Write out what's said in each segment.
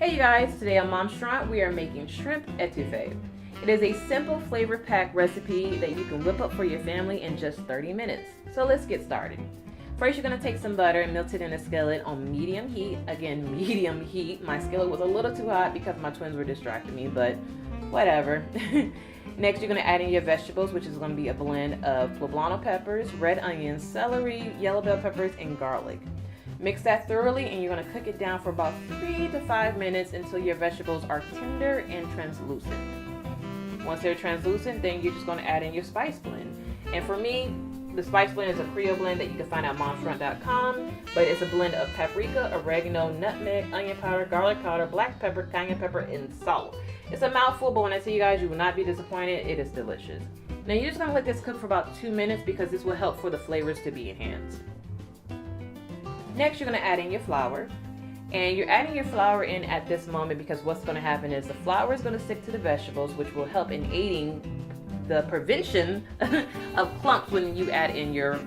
Hey you guys, today on Mom's Shrimp we are making shrimp etouffee. It is a simple flavor packed recipe that you can whip up for your family in just 30 minutes. So let's get started. First you're going to take some butter and melt it in a skillet on medium heat. Again, medium heat. My skillet was a little too hot because my twins were distracting me, but whatever. Next you're going to add in your vegetables, which is going to be a blend of poblano peppers, red onions, celery, yellow bell peppers, and garlic. Mix that thoroughly and you're going to cook it down for about 3 to 5 minutes until your vegetables are tender and translucent. Once they're translucent, then you're just going to add in your spice blend. And for me, the spice blend is a Creole blend that you can find at momshrimp.com, but it's a blend of paprika, oregano, nutmeg, onion powder, garlic powder, black pepper, cayenne pepper, and salt. It's a mouthful, but when I tell you guys, you will not be disappointed. It is delicious. Now you're just going to let this cook for about 2 minutes because this will help for the flavors to be enhanced. Next, you're going to add in your flour. And you're adding your flour in at this moment because what's going to happen is the flour is going to stick to the vegetables, which will help in aiding the prevention of clumps when you add in your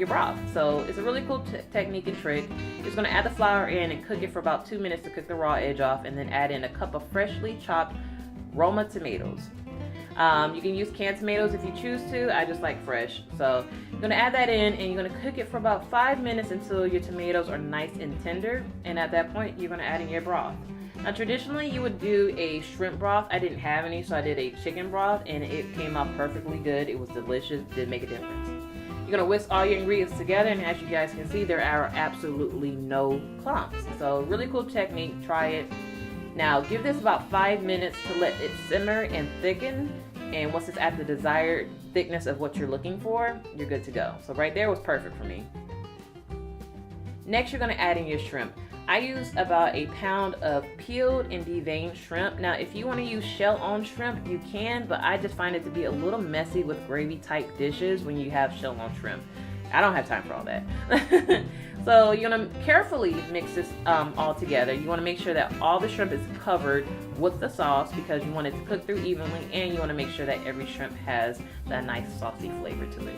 broth. So it's a really cool technique and trick. You're just going to add the flour in and cook it for about 2 minutes to cook the raw edge off, and then add in a cup of freshly chopped Roma tomatoes. You can use canned tomatoes if you choose to. I just like fresh. So you're going to add that in and you're going to cook it for about 5 minutes until your tomatoes are nice and tender. And at that point, you're going to add in your broth. Now traditionally you would do a shrimp broth. I didn't have any, so I did a chicken broth and it came out perfectly good. It was delicious. Did make a difference. You're going to whisk all your ingredients together, and as you guys can see, there are absolutely no clumps. So really cool technique. Try it. Now give this about 5 minutes to let it simmer and thicken, and once it's at the desired thickness of what you're looking for, you're good to go. So right there was perfect for me. Next you're going to add in your shrimp. I used about a pound of peeled and deveined shrimp. Now if you want to use shell-on shrimp, you can, but I just find it to be a little messy with gravy type dishes when you have shell-on shrimp. I don't have time for all that. So you're going to carefully mix this all together. You want to make sure that all the shrimp is covered with the sauce because you want it to cook through evenly, and you want to make sure that every shrimp has that nice saucy flavor to it.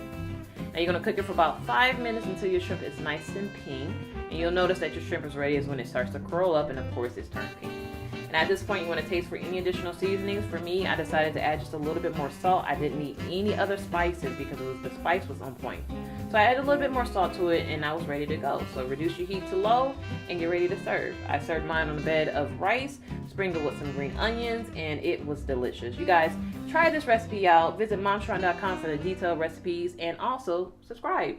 Now you're going to cook it for about 5 minutes until your shrimp is nice and pink, and you'll notice that your shrimp is ready is when it starts to curl up and of course it's turned pink. And at this point you want to taste for any additional seasonings. For me, I decided to add just a little bit more salt. I didn't need any other spices because the spice was on point. So I added a little bit more salt to it and I was ready to go. So reduce your heat to low and get ready to serve. I served mine on a bed of rice, sprinkled with some green onions, and it was delicious. You guys, try this recipe out. Visit momshrimp.com for the detailed recipes and also subscribe.